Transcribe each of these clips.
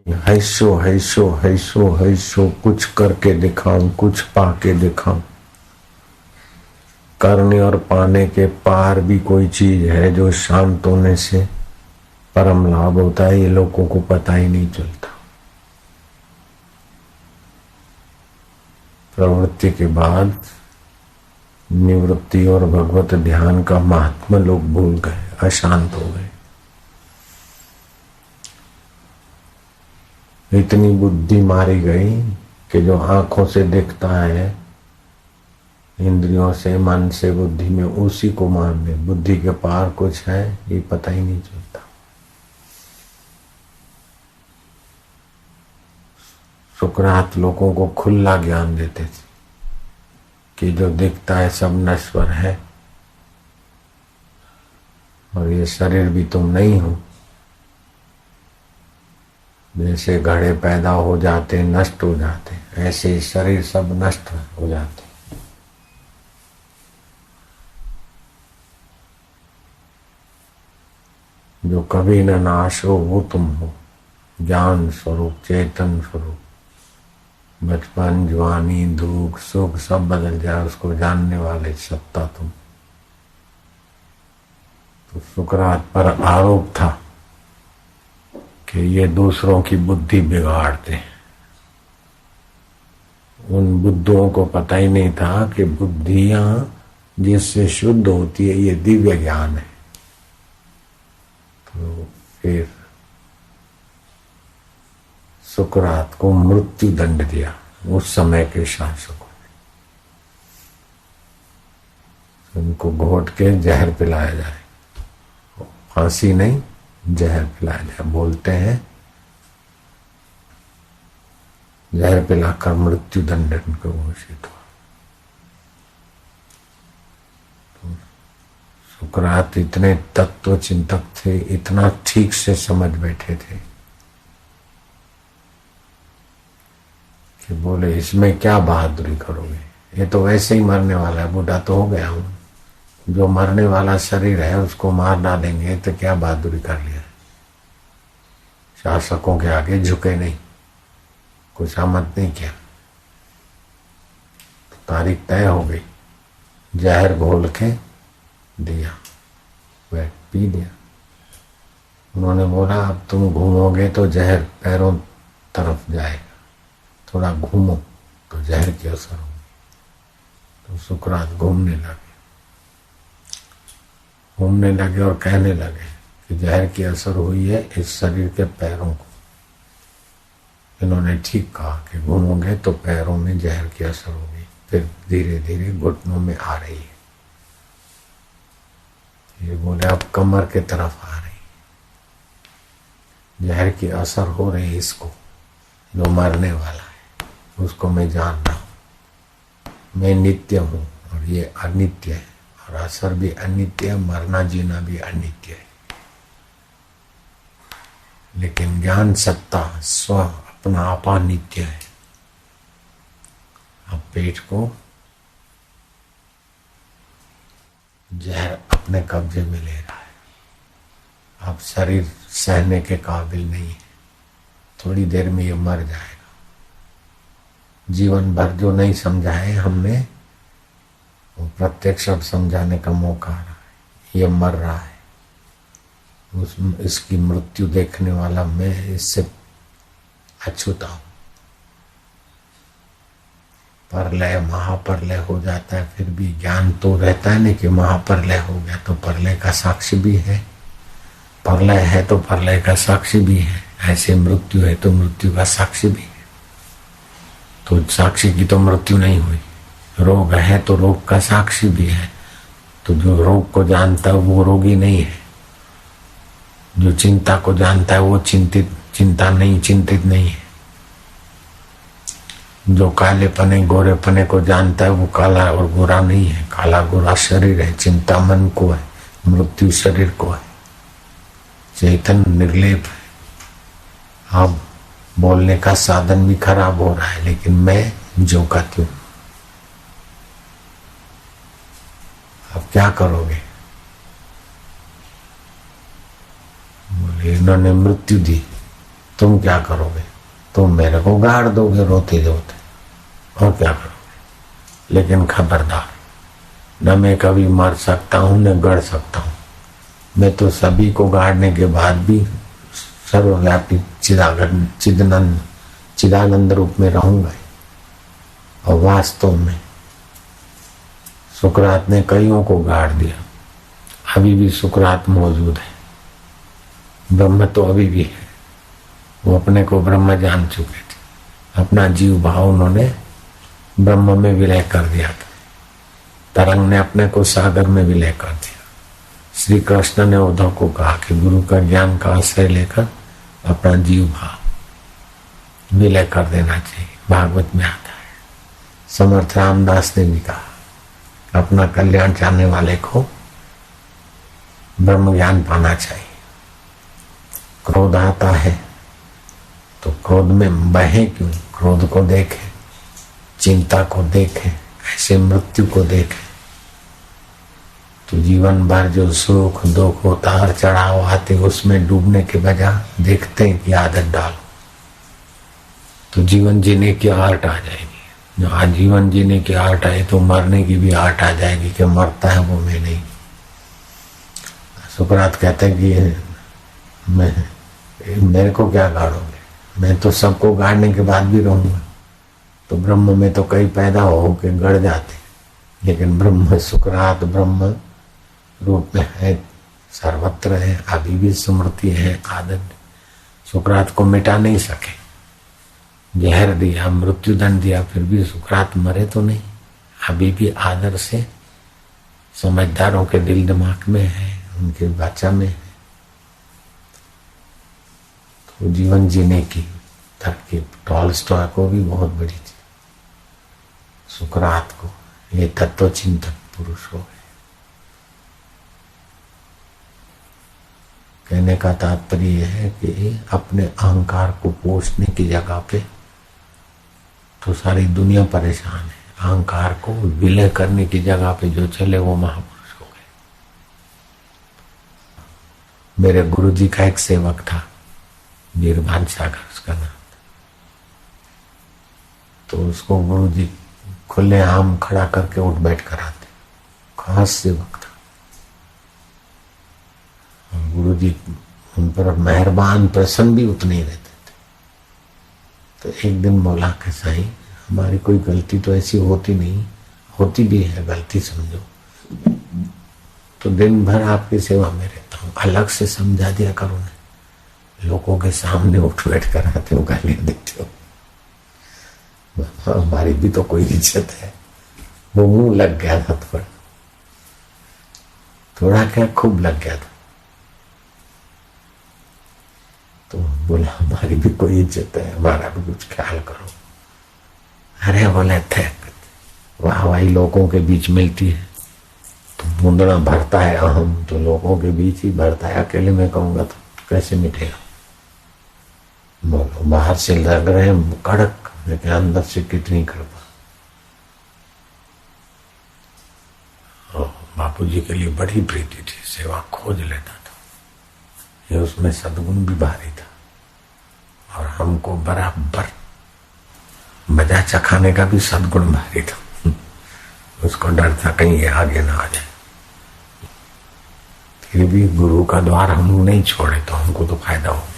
हैसो हैसो हैसो हैसो, कुछ करके दिखाऊं, कुछ पाके दिखाऊं। करने और पाने के पार भी कोई चीज है जो शांत होने से परम लाभ होता है। ये लोगों को पता ही नहीं चलता। प्रवृत्ति के बाद निवृत्ति और भगवत ध्यान का महात्मा लोग भूल गए, अशांत हो गए। इतनी बुद्धि मारी गई कि जो आंखों से दिखता है, इंद्रियों से, मन से, बुद्धि में, उसी को मान ले। बुद्धि के पार कुछ है ये पता ही नहीं चलता। सुकरात लोगों को खुला ज्ञान देते थे कि जो दिखता है सब नश्वर है और ये शरीर भी तुम नहीं हो। जैसे घड़े पैदा हो जाते नष्ट हो जाते, ऐसे शरीर सब नष्ट हो जाते। जो कभी न नाश हो वो तुम हो, ज्ञान स्वरूप, चेतन स्वरूप। बचपन, जवानी, दुख, सुख सब बदल जाए, उसको जानने वाले सत्ता तुम। तो सुकरात पर आरोप था कि ये दूसरों की बुद्धि बिगाड़ते हैं। उन बुद्धों को पता ही नहीं था कि बुद्धियां जिससे शुद्ध होती है ये दिव्य ज्ञान है। तो फिर सुकरात को मृत्यु दंड दिया उस समय के शासकों ने। उनको घोट के जहर पिलाया जाए, फांसी नहीं जहर पिलाया जाए। बोलते हैं जहर पिलाकर मृत्यु दंड को घोषित हुआ। तो सुकरात इतने तत्व चिंतक थे, इतना ठीक से समझ बैठे थे कि बोले इसमें क्या बहादुरी करोगे, ये तो वैसे ही मरने वाला है, बूढ़ा तो हो गया हूं। जो मरने वाला शरीर है उसको मार डालेंगे तो क्या बहादुरी कर लिया। शासकों के आगे झुके नहीं, कुछ आमद नहीं किया। तो तारीख तय हो गई, जहर घोल के दिया, वह पी दिया। उन्होंने बोला अब तुम घूमोगे तो जहर पैरों तरफ जाएगा, थोड़ा घूमो तो जहर की असर होगी। तो सुकरात घूमने लगे और कहने लगे कि जहर की असर हुई है इस शरीर के पैरों को। इन्होंने ठीक कहा कि घूमोगे तो पैरों में जहर की असर होगी। फिर धीरे धीरे घुटनों में आ रही है। ये बोले अब कमर के तरफ आ रही, जहर की असर हो रही इसको। जो मरने वाला है उसको मैं जान रहा हूं, मैं नित्य हूं और ये अनित्य है, और असर भी अनित्य है, मरना जीना भी अनित्य है। लेकिन ज्ञान सत्ता स्व अपना आपा नित्य है। अब पेट को जहर अपने कब्जे में ले रहा है। अब शरीर सहने के काबिल नहीं है, थोड़ी देर में ये मर जाएगा। जीवन भर जो नहीं समझा है हमने, वो प्रत्यक्ष अब समझाने का मौका आ रहा है। ये मर रहा है, इसकी मृत्यु देखने वाला मैं इससे अछूता हूं। परलय महाप्रलय हो जाता है, फिर भी ज्ञान तो रहता है नहीं कि महाप्रलय हो गया तो प्रलय का साक्षी भी है। प्रलय है तो प्रलय का साक्षी भी है, ऐसे मृत्यु है तो मृत्यु का साक्षी भी है। तो साक्षी की तो मृत्यु नहीं हुई। रोग है तो रोग का साक्षी भी है। तो जो रोग को जानता है वो रोगी नहीं है। जो चिंता को जानता है वो चिंतित नहीं है। जो काले पने गोरे पने को जानता है वो काला और गोरा नहीं है। काला गोरा शरीर है, चिंता मन को है, मृत्यु शरीर को है। चेतन निर्लेप है। अब बोलने का साधन भी खराब हो रहा है, लेकिन मैं जो का त्यों। अब क्या करोगे? बोले इन्होंने मृत्यु दी तुम क्या करोगे? तुम मेरे को गाड़ दोगे रोते रोते, और क्या करोगे? लेकिन खबरदार, न मैं कभी मर सकता हूं न गड़ सकता हूं। मैं तो सभी को गाड़ने के बाद भी सर्वव्यापी चिदानंद रूप में रहूंगा। और वास्तव में सुकरात ने कईयों को गाड़ दिया, अभी भी सुकरात मौजूद है। ब्रह्म तो अभी भी है, वो अपने को ब्रह्म जान चुके थे। अपना जीव भाव उन्होंने ब्रह्म में विलय कर दिया था। तरंग ने अपने को सागर में विलय कर दिया। श्री कृष्ण ने उद्धव को कहा कि गुरु का ज्ञान का आश्रय लेकर अपना जीव भाव विलय कर देना चाहिए। भागवत में आता है। समर्थ रामदास ने भी कहा अपना कल्याण चाहने वाले को ब्रह्म ज्ञान पाना चाहिए। क्रोध आता है तो क्रोध में बहे क्यों? क्रोध को देखे, चिंता को देखे, ऐसे मृत्यु को देखे तो जीवन भर जो सुख दुख उतार चढ़ाव आते उसमें डूबने के बजाय देखते हैं कि आदत डालो तो जीवन जीने की आर्ट आ जाएगी। जो आज जीवन जीने की आर्ट आए तो मरने की भी आर्ट आ जाएगी कि मरता है वो मैं नहीं। सुकरात कहते हैं कि मेरे को क्या गाड़ोगे? मैं तो सबको गाड़ने के बाद भी रहूंगा। तो ब्रह्म में तो कई पैदा हो के गड़ जाते, लेकिन ब्रह्म सुकरात ब्रह्म रूप में है, सर्वत्र है, अभी भी स्मृति है। आदत सुकरात को मिटा नहीं सके, जहर दिया, मृत्यु दंड दिया, फिर भी सुकरात मरे तो नहीं, अभी भी आदर से समझदारों के दिल दिमाग में है, उनके वाचा में है। तो जीवन जीने की तरकीब टॉलस्टॉय को भी बहुत बड़ी थी, सुकरात को। ये तत्व चिंतक पुरुष हो गए। कहने का तात्पर्य यह है कि अपने अहंकार को पोषने की जगह पे तो सारी दुनिया परेशान है। अहंकार को विलय करने की जगह पे जो चले वो महापुरुष हो गए। मेरे गुरुजी का एक सेवक था, वीरभान सागर उसका नाम था। तो उसको गुरुजी खुले आम खड़ा करके उठ बैठ कराते, खास सेवक था। गुरुजी उन पर मेहरबान प्रसन्न भी उतने ही रहते थे। तो एक दिन बोला कि साईं हमारी कोई गलती तो ऐसी होती नहीं, होती भी है गलती समझो, तो दिन भर आपकी सेवा में रहता हूँ, अलग से समझा दिया करो ना। लोगों के सामने उठ बैठ कर आते हो, गालियां देते हो, हमारी भी तो कोई इज्जत है। वो मुंह लग गया था, थोड़ा क्या खूब लग गया था। तो बोला हमारी भी कोई इज्जत है, हमारा भी कुछ ख्याल करो। अरे बोले थे वाह वाही लोगों के बीच मिलती है तो बूंदना भरता है अहम, तो लोगों के बीच ही भरता है, अकेले में कहूंगा तो कैसे मिटेगा। बोलो बाहर से लग रहे हैं कड़क, लेकिन अंदर से कितनी कृपा। बापूजी के लिए बड़ी प्रीति थी, सेवा खोज लेता था, ये उसमें सद्गुण भी भारी था। और हमको बराबर मजा चखाने का भी सद्गुण भारी था। उसको डर था कहीं ये आगे ना आ जाए। फिर भी गुरु का द्वार हम नहीं छोड़े तो हमको तो फायदा हो गया।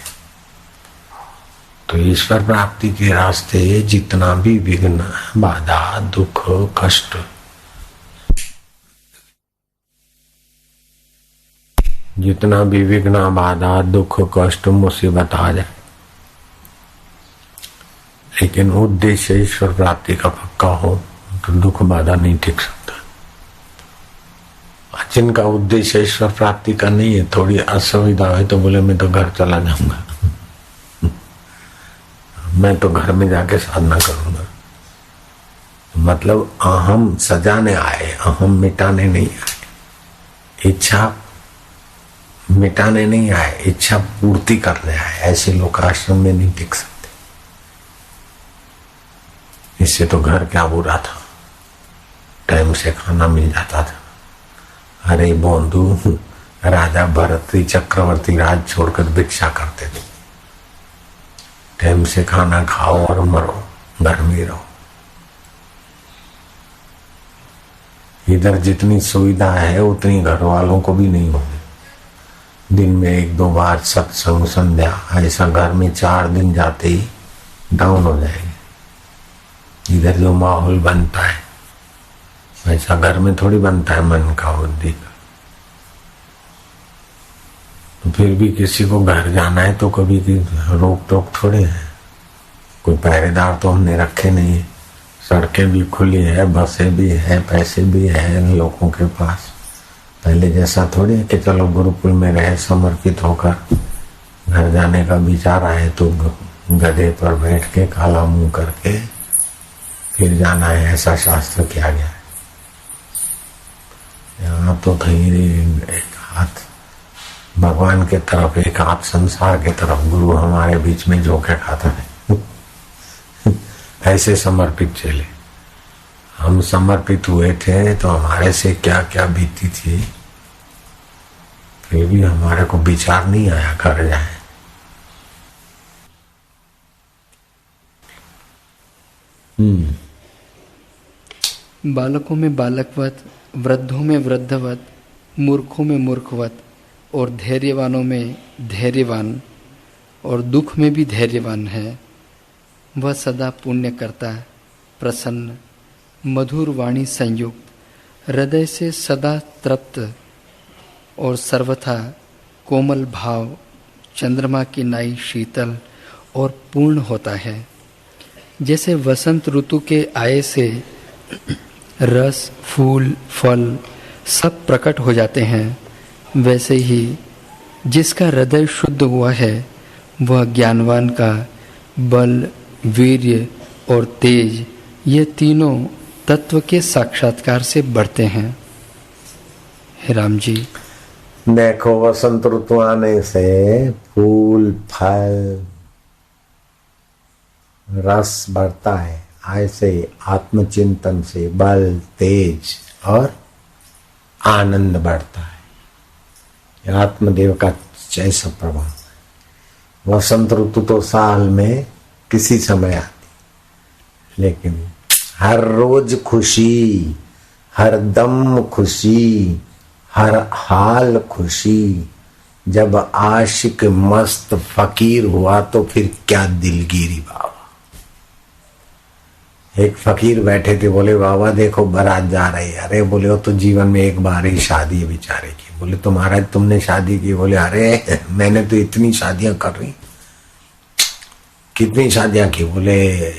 तो ईश्वर प्राप्ति के रास्ते जितना भी विघ्न, बाधा, दुख, कष्ट, जितना भी विघ्न, बाधा, दुख, कष्ट, मुसीबत आ जाए, लेकिन उद्देश्य ईश्वर प्राप्ति का पक्का हो तो दुख बाधा नहीं टिक सकता। जिनका उद्देश्य ईश्वर प्राप्ति का नहीं है, थोड़ी असुविधा है तो बोले मैं तो घर चला जाऊंगा, मैं तो घर में जाके साधना करूंगा। मतलब अहम सजाने आए, अहम मिटाने नहीं आए, इच्छा मिटाने नहीं आए, इच्छा पूर्ति करने आए। ऐसे लोग आश्रम में नहीं टिक सकते। इससे तो घर क्या बुरा था, टाइम से खाना मिल जाता था। अरे बंधु राजा भरत चक्रवर्ती राज छोड़कर भिक्षा करते थे, टाइम से खाना खाओ और मरो, घर में रहो। इधर जितनी सुविधा है उतनी घर वालों को भी नहीं होगी। दिन में 1-2 बार सत्संग संध्या, ऐसा घर में 4 दिन जाते ही डाउन हो जाएंगे। इधर जो माहौल बनता है वैसा घर में थोड़ी बनता है, मन का बुद्धि का। तो फिर भी किसी को घर जाना है तो कभी की रोक टोक थोड़े है, कोई पहरेदार तो हमने रखे नहीं है। सड़कें भी खुली है, बसें भी है, पैसे भी है लोगों के पास। पहले जैसा थोड़ी है कि चलो गुरुकुल में रहे समर्पित होकर, घर जाने का विचार आए तो गधे पर बैठ के काला मुंह करके फिर जाना है, ऐसा शास्त्र किया गया है। यहाँ तो कहीं एक हाथ भगवान के तरफ, एक हाथ संसार के तरफ, गुरु हमारे बीच में झोंके खाता है। ऐसे समर्पित चले। हम समर्पित हुए थे तो हमारे से क्या क्या बीती थी, फिर भी हमारे को विचार नहीं आया कर जाए। बालकों में बालकवत, वृद्धों में वृद्धवत, मूर्खों में मूर्खवत, और धैर्यवानों में धैर्यवान, और दुख में भी धैर्यवान है। वह सदा पुण्य करता, प्रसन्न, मधुर वाणी संयुक्त, हृदय से सदा तृप्त और सर्वथा कोमल भाव, चंद्रमा की नाई शीतल और पूर्ण होता है। जैसे वसंत ऋतु के आए से रस, फूल, फल सब प्रकट हो जाते हैं, वैसे ही जिसका हृदय शुद्ध हुआ है वह ज्ञानवान का बल, वीर्य और तेज, ये तीनों तत्व के साक्षात्कार से बढ़ते हैं। हे राम जी, देखो वसंत ऋतु आने से फूल, फल, रस बढ़ता है, ऐसे आत्मचिंतन से बल, तेज और आनंद बढ़ता है। आत्मदेव का जैसा प्रभाव है। वसंत ऋतु तो साल में किसी समय आती, लेकिन हर रोज खुशी, हर दम खुशी, हर हाल खुशी। जब आशिक मस्त फकीर हुआ तो फिर क्या दिलगिरी बाबा। एक फकीर बैठे थे, बोले बाबा देखो बारात जा रही है। अरे बोले वो तो जीवन में एक बार ही शादी है बेचारे की। बोले तो महाराज तुमने शादी की? बोले अरे मैंने तो इतनी शादियां कर रही। कितनी शादियां की? बोले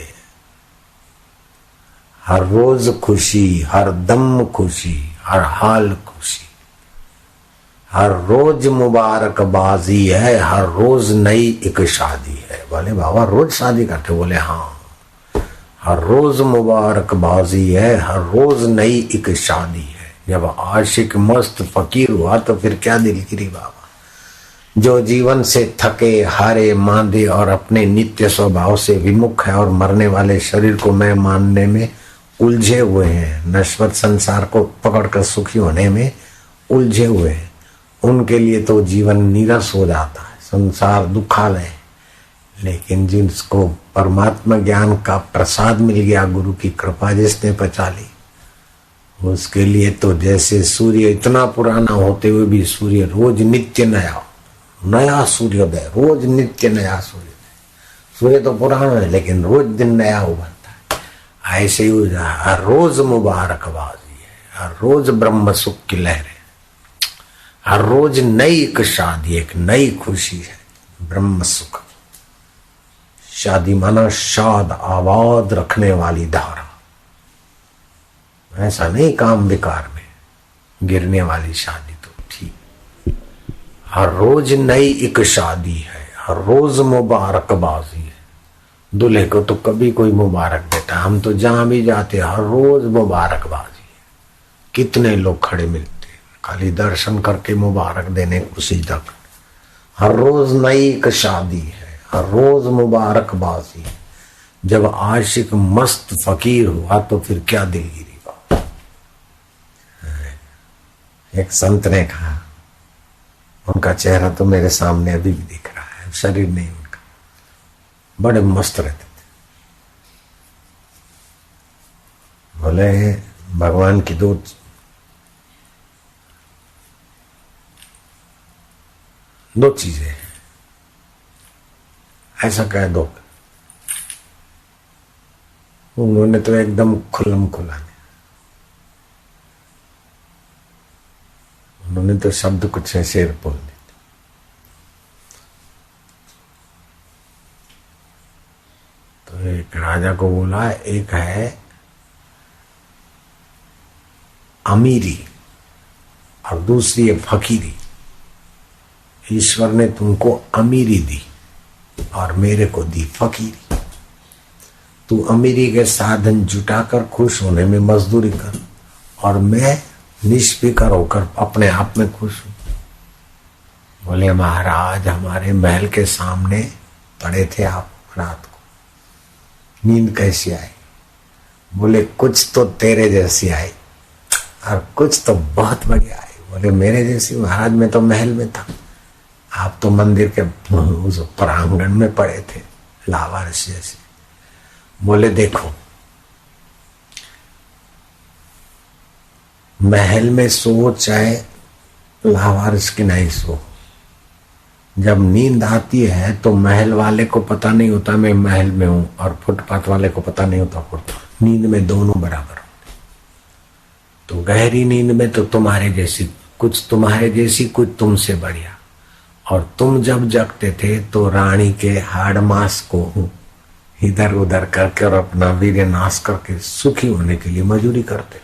हर रोज खुशी, हर दम खुशी, हर हाल खुशी, हर रोज मुबारकबाजी है, हर रोज नई एक शादी है। बोले बाबा रोज शादी करते? बोले हाँ, हर रोज मुबारकबाजी है, हर रोज नई एक शादी है। जब आशिक मस्त फकीर हुआ तो फिर क्या दिलगिरी बाबा। जो जीवन से थके हारे मांदे और अपने नित्य स्वभाव से विमुख है और मरने वाले शरीर को मैं मानने में उलझे हुए हैं, नश्वर संसार को पकड़कर सुखी होने में उलझे हुए हैं, उनके लिए तो जीवन नीरस हो जाता है, संसार दुखालय। लेकिन जिसको परमात्मा ज्ञान का प्रसाद मिल गया, गुरु की कृपा जिसने पचा ली, उसके लिए तो जैसे सूर्य इतना पुराना होते हुए भी सूर्य रोज नित्य नया सूर्योदय, रोज नित्य नया सूर्योदय। सूर्य तो पुराना है लेकिन रोज दिन नया उभरता है। ऐसे ही हर रोज मुबारकबाजी है, हर रोज ब्रह्म सुख की लहर है, हर रोज नई एक शादी, एक नई खुशी है, ब्रह्म सुख। शादी माना शाद आबाद रखने वाली धारा, ऐसा नहीं काम विकार में गिरने वाली शादी। तो ठीक, हर रोज नई एक शादी है, हर रोज मुबारकबाजी है। दूल्हे को तो कभी कोई मुबारक देता, हम तो जहां भी जाते हर रोज मुबारकबाजी है। कितने लोग खड़े मिलते खाली दर्शन करके मुबारक देने खुशी तक। हर रोज नई एक शादी है, हर रोज मुबारकबाजी है। जब आशिक मस्त फकीर हुआ तो फिर क्या दिलगिरी बात। एक संत ने कहा, उनका चेहरा तो मेरे सामने अभी भी दिख रहा है, शरीर नहीं उनका। बड़े मस्त रहते थे। बोले भगवान की दो चीजें हैं, ऐसा कह दो। उन्होंने तो एकदम खुल्लम खुला, उन्होंने तो शब्द कुछ ऐसे बोल दिए। तो एक राजा को बोला, एक है अमीरी और दूसरी है फकीरी। ईश्वर ने तुमको अमीरी दी और मेरे को दी फकीरी। तू अमीरी के साधन जुटाकर खुश होने में मजदूरी कर, और मैं निष्फिकर होकर अपने आप में खुश हूं। बोले महाराज, हमारे महल के सामने पड़े थे आप रात को, नींद कैसी आई? बोले कुछ तो तेरे जैसी आई और कुछ तो बहुत बढ़िया आई। बोले मेरे जैसी? महाराज मैं तो महल में था, आप तो मंदिर के उस प्रांगण में पड़े थे लावारिस जैसे। बोले देखो, महल में सो चाहे लावारिस की नहीं सो, जब नींद आती है तो महल वाले को पता नहीं होता मैं महल में हूं, और फुटपाथ वाले को पता नहीं होता फुटपाथ। नींद में दोनों बराबर होते। तो गहरी नींद में तो तुम्हारे जैसी, कुछ तुम्हारे जैसी, कुछ तुमसे बढ़िया। और तुम जब जगते थे तो रानी के हाड़ मांस को इधर उधर करके और अपना वीर्य नाश करके सुखी होने के लिए मजूरी करते थे।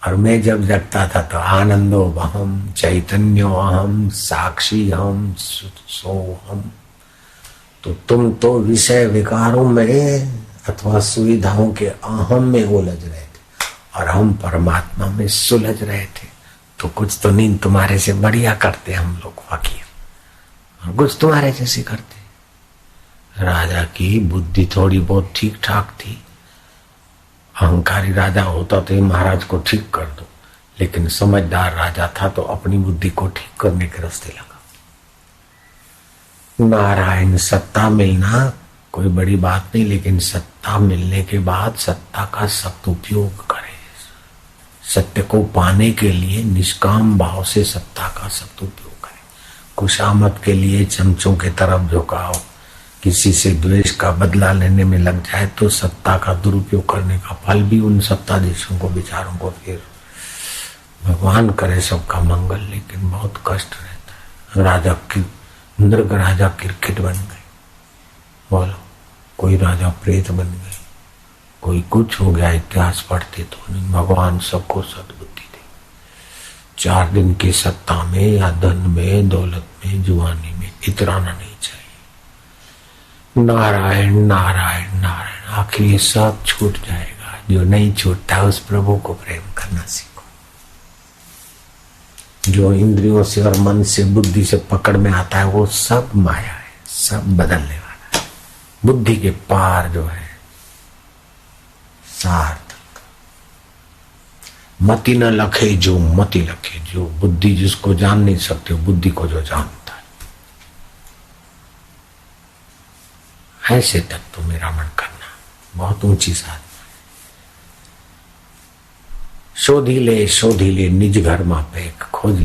और मैं जब जगता था तो आनंदो अहम, चैतन्यो अहम, साक्षी हम, सोहम। तो तुम तो विषय विकारों में अथवा सुविधाओं के अहम में उलझ रहे थे और हम परमात्मा में सुलझ रहे थे। तो कुछ तो नींद तुम्हारे से बढ़िया करते हम लोग फकीर, और कुछ तुम्हारे जैसे करते। राजा की बुद्धि थोड़ी बहुत ठीक ठाक थी। अहंकारी राजा होता तो ये महाराज को ठीक कर दो, लेकिन समझदार राजा था तो अपनी बुद्धि को ठीक करने के रास्ते लगा। नारायण, सत्ता मिलना कोई बड़ी बात नहीं, लेकिन सत्ता मिलने के बाद सत्ता का सख्त उपयोग करें। सत्य को पाने के लिए निष्काम भाव से सत्ता का सख्त उपयोग करें। खुशामद के लिए चमचों के तरफ झुकाव, किसी से द्वेष का बदला लेने में लग जाए तो सत्ता का दुरुपयोग करने का फल भी उन सत्ताधीशों को, विचारों को, फिर भगवान करे सबका मंगल, लेकिन बहुत कष्ट रहता है। राजा की नृग राजा क्रिकेट बन गए, बोलो, कोई राजा प्रेत बन गए, कोई कुछ हो गया। इतिहास पढ़ते तो भगवान सबको सद्बुद्धि दे। 4 दिन की सत्ता में या धन में, दौलत में, जुआनी में इतराना नहीं चाहिए। नारायण नारायण नारायण, आखिर ये सब छूट जाएगा। जो नहीं छूटता उस प्रभु को प्रेम करना सीखो। जो इंद्रियों से और मन से, बुद्धि से पकड़ में आता है वो सब माया है, सब बदलने वाला है। बुद्धि के पार जो है सार्थक। मति न लखे जो मति लखे, जो बुद्धि जिसको जान नहीं सकते, बुद्धि को जो जानता है। ऐसे तक तो मेरा मन करना बहुत ऊंची साधना। शोधी ले निज घर मापे, खोज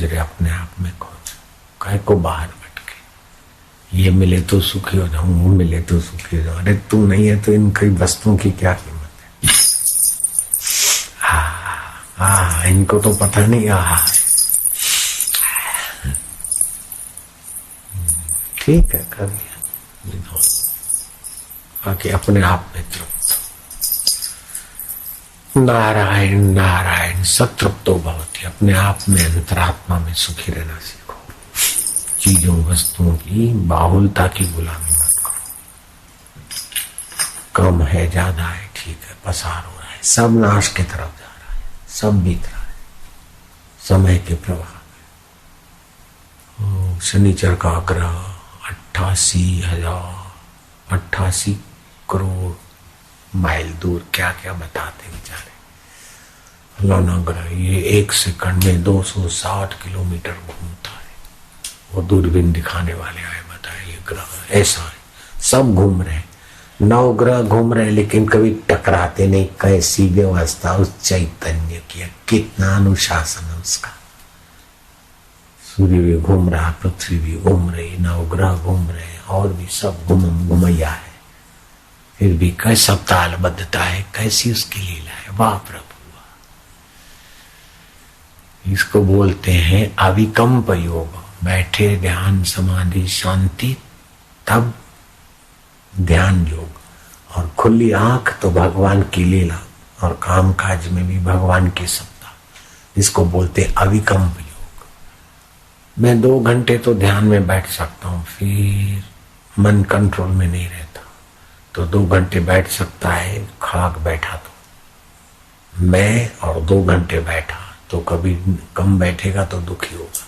रे अपने आप में खोज। काहे को बाहर भटके, ये मिले तो सुखी हो जाऊं, वो मिले तो सुखी हो जाऊं। अरे तू नहीं है तो इन कई वस्तुओं की क्या कीमत है? इनको तो पता नहीं। ठीक है, कर लिया, आके अपने आप में तृप्त। नारायण नारायण, सतृप्तो भवति, अपने आप में, अंतरात्मा में सुखी रहना सीखो। चीजों वस्तुओं की बाहुलता की गुलामी मत करो। कम है, ज्यादा है, ठीक है, पसार हो रहा है, सब नाश की तरफ जा रहा है, सब बीत रहा है समय के प्रवाह में। शनिचर का ग्रह 88 करोड़ माइल दूर क्या क्या बताते बेचारे। फलाना ग्रह ये 1 सेकंड में 260 किलोमीटर घूमता है। वो दूरबीन दिखाने वाले आए, बताए ये ग्रह ऐसा है, सब घूम रहे, नवग्रह घूम रहे, लेकिन कभी टकराते नहीं। कैसी व्यवस्था उस चैतन्य की, कितना अनुशासन है उसका। सूर्य भी घूम रहा, पृथ्वी भी घूम रही, नवग्रह घूम रहे, और भी सब घुमैया है, फिर भी कैसा तालबद्धता है, कैसी उसकी लीला है। वाह प्रभु, इसको बोलते हैं अविकम्प योग। बैठे ध्यान समाधि शांति, तब ध्यान योग, और खुली आंख तो भगवान की लीला, और काम काज में भी भगवान की सत्ता, इसको बोलते अविकम्प योग। मैं 2 घंटे तो ध्यान में बैठ सकता हूँ, फिर मन कंट्रोल में नहीं रहता, तो 2 घंटे बैठ सकता है। खाक बैठा तो मैं, और 2 घंटे बैठा तो कभी कम बैठेगा तो दुखी होगा,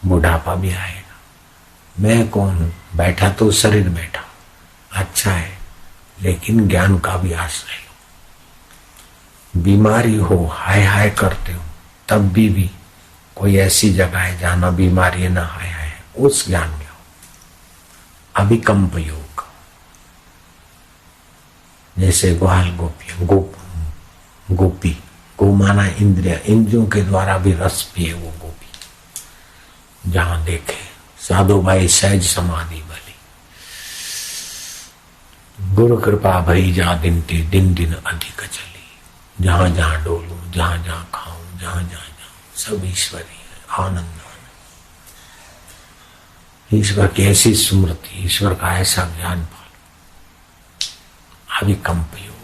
बुढ़ापा भी आएगा। मैं कौन हूं? बैठा तो शरीर बैठा, अच्छा है, लेकिन ज्ञान का भी आश्रय लो। बीमारी हो, हाय हाय करते हो, तब भी कोई ऐसी जगह है जहां ना बीमारी है ना हाय हाय है, उस ज्ञान में हो। अभिकंप योग, जैसे ग्वाल गोपी, गोपी, गो माना इंद्रिया, इंद्रियों के द्वारा भी रस पिए वो गोपी। जहां देखे साधु भाई सहज समाधि भली, गुरु कृपा भई जा दिन दिन अधिक चली। जहां जहां डोलूं, जहां जहां खाऊं, जहां जहां जाऊं, सब ईश्वरी है, आनंद। ईश्वर की ऐसी स्मृति, ईश्वर का ऐसा ज्ञान पालो। अविकम्प योग।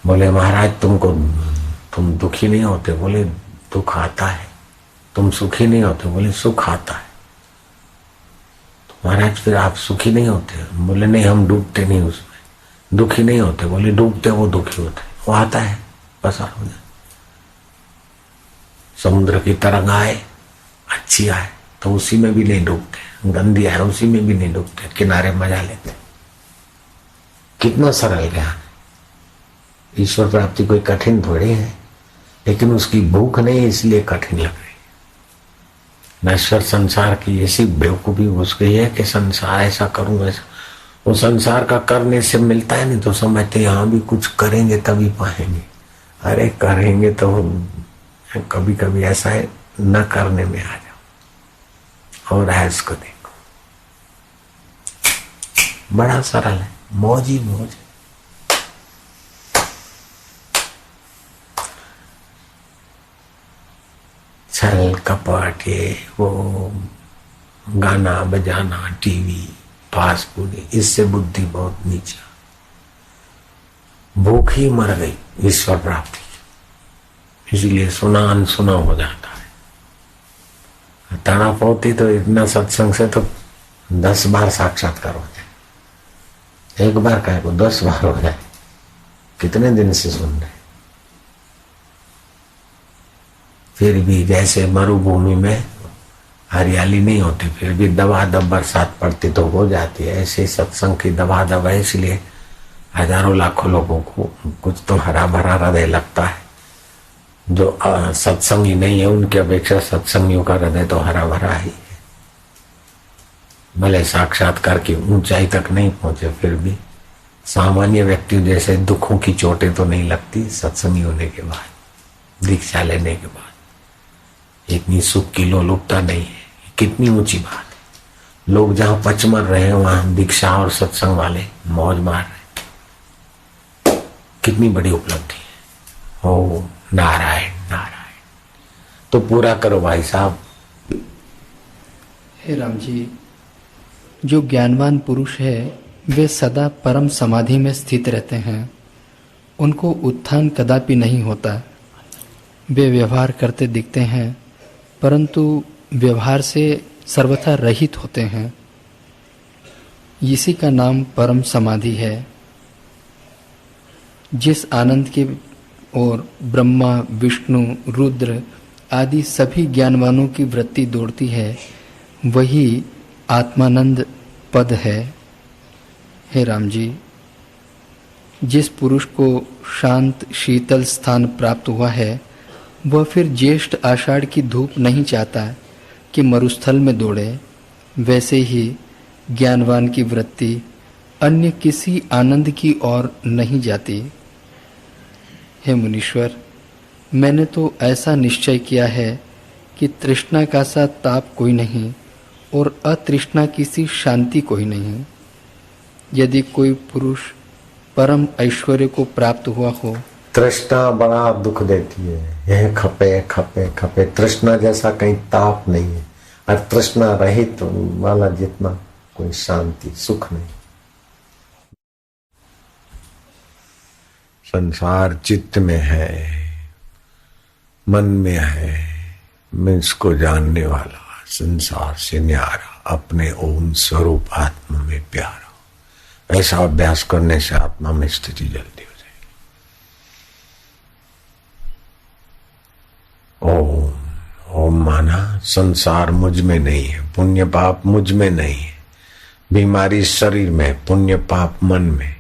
बोले महाराज तुम दुखी नहीं होते? बोले दुख आता है। तुम सुखी नहीं होते? बोले सुख आता है। तो महाराज फिर आप सुखी नहीं होते? बोले नहीं, हम डूबते नहीं उसमें। दुखी नहीं होते? बोले डूबते वो दुखी होते, वो आता है, पसार हो जाए। समुद्र की तरंग आए, अच्छी आए तो उसी में भी नहीं डूबते, गंदी आए उसी में भी नहीं डूबते, किनारे मजा लेते। कितना सरल ज्ञान। ईश्वर प्राप्ति कोई कठिन थोड़ी है, लेकिन उसकी भूख नहीं इसलिए कठिन लग रही। नश्वर संसार की ऐसी बेवकूफी घुस गई है कि संसार ऐसा करूं ऐसा, वो संसार का करने से मिलता है नहीं तो समझते यहाँ भी कुछ करेंगे तभी पाएंगे। अरे करेंगे तो कभी कभी ऐसा है, न करने में आ जाओ और ऐस को देखो, बड़ा सरल है, मौज ही मौज। छल कपट, ये वो गाना बजाना, टीवी, फास्ट फूड, इससे बुद्धि बहुत नीचा। भूख ही मर गई ईश्वर प्राप्ति, इसलिए सुना अनसुना हो जाता है। तड़प होती तो इतना सत्संग से तो 10 बार साक्षात्कार हो जाए, एक बार कहे को 10 बार हो जाए। कितने दिन से सुन रहे, फिर भी जैसे मरुभूमि में हरियाली नहीं होती, फिर भी दबादब बरसात पड़ती तो हो जाती है, ऐसे सत्संग की दबादब है। इसलिए हजारों लाखों लोगों को कुछ तो हरा भरा हृदय लगता है। जो सत्संगी नहीं है उनकी अपेक्षा सत्संगियों का हृदय तो हरा भरा ही है। भले साक्षात्कार की ऊंचाई तक नहीं पहुंचे, फिर भी सामान्य व्यक्ति जैसे दुखों की चोटें तो नहीं लगती सत्संगी होने के बाद, दीक्षा लेने के बाद। इतनी सुख की लोलुपता नहीं है, कितनी ऊंची बात है। लोग जहां पच मर रहे हैं वहां दीक्षा और सत्संग वाले मौज मार रहे हैं, कितनी बड़ी उपलब्धि है। ओ नारायण नारायण। तो पूरा करो भाई साहब। हे राम जी, जो ज्ञानवान पुरुष है वे सदा परम समाधि में स्थित रहते हैं, उनको उत्थान कदापि नहीं होता। वे व्यवहार करते दिखते हैं परंतु व्यवहार से सर्वथा रहित होते हैं। इसी का नाम परम समाधि है। जिस आनंद के ओर ब्रह्मा विष्णु रुद्र आदि सभी ज्ञानवानों की वृत्ति दौड़ती है, वही आत्मानंद पद है। हे राम जी, जिस पुरुष को शांत शीतल स्थान प्राप्त हुआ है, वह फिर ज्येष्ठ आषाढ़ की धूप नहीं चाहता कि मरुस्थल में दौड़े, वैसे ही ज्ञानवान की वृत्ति अन्य किसी आनंद की ओर नहीं जाती। हे मुनीश्वर, मैंने तो ऐसा निश्चय किया है कि तृष्णा का सा ताप कोई नहीं और अतृष्णा की सी शांति कोई नहीं। यदि कोई पुरुष परम ऐश्वर्य को प्राप्त हुआ हो, तृष्णा बड़ा दुख देती है। यह खपे खपे खपे, तृष्णा जैसा कहीं ताप नहीं है। और तृष्णा रहित वाला जितना कोई शांति सुख नहीं। संसार चित्त में है, मन में है। मैं इसको जानने वाला संसार से न्यारा, अपने ओम स्वरूप आत्मा में प्यारा। ऐसा अभ्यास करने से आत्मा में स्थिति जल्दी हो जाएगी। ओम ओम माना संसार मुझ में नहीं है, पुण्य पाप मुझ में नहीं है, बीमारी शरीर में, पुण्य पाप मन में,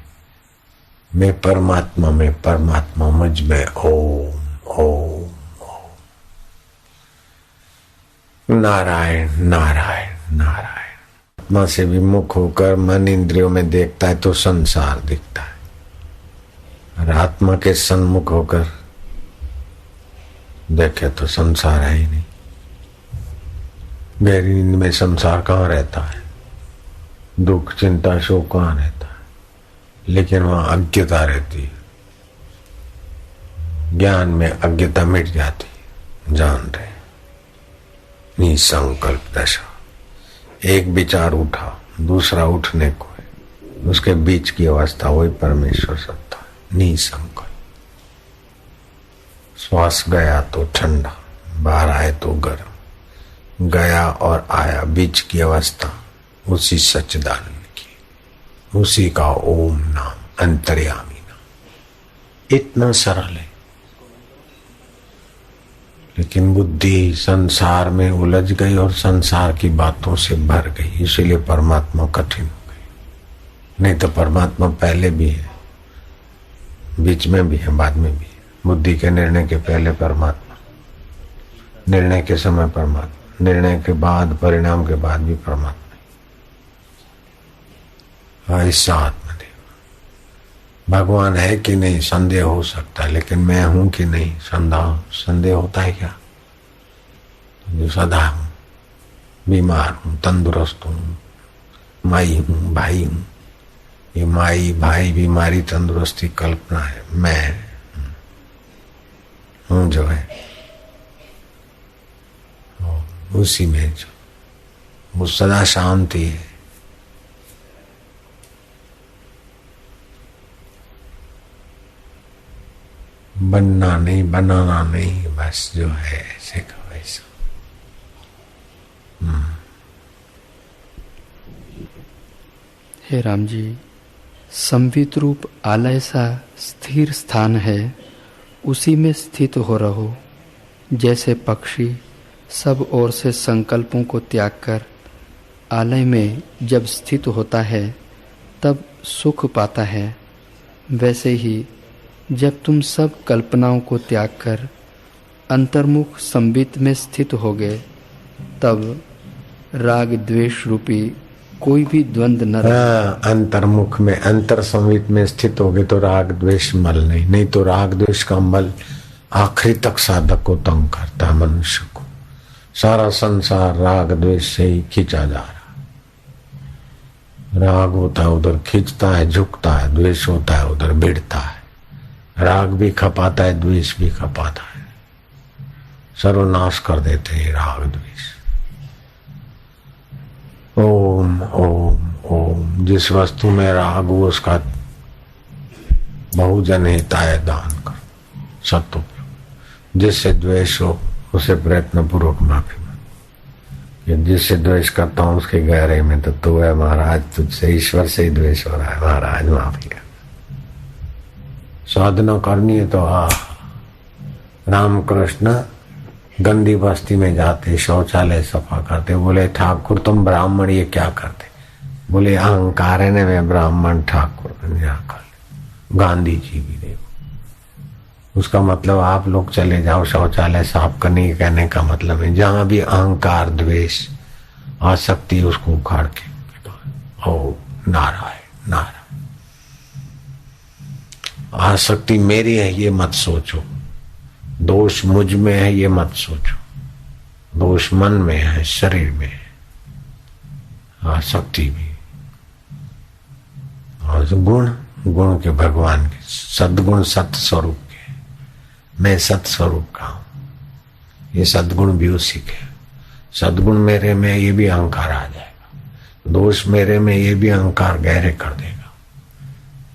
मैं परमात्मा में, परमात्मा मुझ में। ओम ओम ओम नारायण नारायण नारायण। आत्मा से विमुख होकर मन इंद्रियों में देखता है तो संसार दिखता है, और आत्मा के सन्मुख होकर देखे तो संसार है ही नहीं। गहरी नींद में संसार कहाँ रहता है, दुख चिंता शोक कहाँ रहता है, लेकिन वहां अज्ञता रहती है। ज्ञान में अज्ञता मिट जाती है, जान रहे निसंकल्प दशा। एक विचार उठा, दूसरा उठने को है, उसके बीच की अवस्था वही परमेश्वर सत्ता है, निसंकल्प। श्वास गया तो ठंडा, बाहर आए तो गर्म, गया और आया बीच की अवस्था उसी सच्चिदानंद की, उसी का ओम नाम, अंतर्यामी नाम। इतना सरल है, लेकिन बुद्धि संसार में उलझ गई और संसार की बातों से भर गई, इसीलिए परमात्मा कठिन हो गई। नहीं तो परमात्मा पहले भी है, बीच में भी है, बाद में भी है। बुद्धि के निर्णय के पहले परमात्मा, निर्णय के समय परमात्मा, निर्णय के बाद, परिणाम के बाद भी परमात्मा। ऐसा आत्मदेव भगवान है कि नहीं संदेह हो सकता है, लेकिन मैं हूं कि नहीं संदेह होता है क्या? जो सदा हूं, बीमार हूं, तंदुरुस्त हूं, माई हूं, भाई हूं। ये माई भाई बीमारी तंदुरुस्ती कल्पना है, मैं हूं जो है उसी में जो वो सदा शांति है। बनना नहीं, बनाना नहीं, बस जो है ऐसे का वैसा। हे राम जी, संवित रूप आलय सा स्थिर स्थान है, उसी में स्थित हो रहो। जैसे पक्षी सब ओर से संकल्पों को त्याग कर आलय में जब स्थित होता है तब सुख पाता है, वैसे ही जब तुम सब कल्पनाओं को त्याग कर अंतर्मुख संबित में स्थित होगे, तब राग द्वेष रूपी कोई भी द्वंद न रहे। अंतर्मुख में, अंतर संवित में स्थित होगे तो राग द्वेष मल नहीं तो राग द्वेष का मल आखिरी तक साधक को तंग करता है, मनुष्य को। सारा संसार राग द्वेष से ही खींचा जा रहा। राग होता है उधर खींचता है, झुकता है, द्वेष होता है उधर भिड़ता है। राग भी खपाता है, द्वेष भी खपाता है, सर्वनाश कर देते हैं राग द्वेष। ओम ओम ओम। जिस वस्तु में राग हो उसका बहुजन हिताय दान कर, सत्योपयोग। जिससे द्वेष हो उसे प्रयत्न पूर्वक माफी मांग। जिससे द्वेष करता हूं उसके गहरे में तो तू है महाराज, तुझसे ईश्वर से ही द्वेष हो रहा है महाराज, माफी कर। साधना करनी है तो रामकृष्ण गंदी बस्ती में जाते, शौचालय सफा करते। बोले ठाकुर तुम ब्राह्मण ये क्या करते? बोले अहंकार है ना, मैं ब्राह्मण ठाकुर। गांधी जी भी देखो, उसका मतलब आप लोग चले जाओ शौचालय साफ करने, कहने का मतलब है जहां भी अहंकार द्वेष आसक्ति उसको उखाड़ के ओ नारायण नारायण। आसक्ति मेरी है ये मत सोचो, दोष मुझ में है ये मत सोचो, दोष मन में है, शरीर में है, आसक्ति भी। और गुण गुण के भगवान के, सद्गुण सत स्वरूप के, मैं सत स्वरूप का हूं, ये सद्गुण भी उसी के। सद्गुण मेरे में ये भी अहंकार आ जाएगा, दोष मेरे में ये भी अहंकार गहरे कर देगा।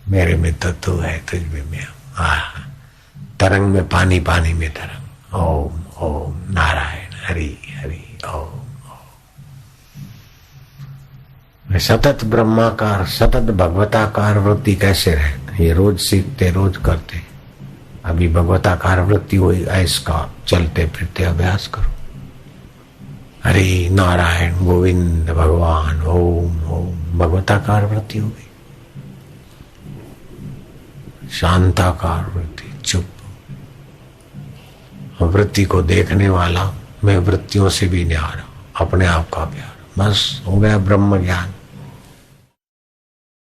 मेरे में तत्व है, तुझ में मैं तरंग में पानी, पानी में तरंग। ओम ओम नारायण हरि हरि ओम। सतत ब्रह्माकार, सतत भगवताकार वृत्ति कैसे रहे, ये रोज सीखते, रोज करते। अभी भगवताकार वृत्ति हुई, इसका चलते फिरते अभ्यास करो। हरि नारायण गोविंद भगवान ओम ओम, भगवताकार वृत्ति हो गई। शांताकार वृत्ति, चुप। वृत्ति को देखने वाला, मैं वृत्तियों से भी न्यारा, अपने आप का प्यार, बस हो गया ब्रह्म ज्ञान।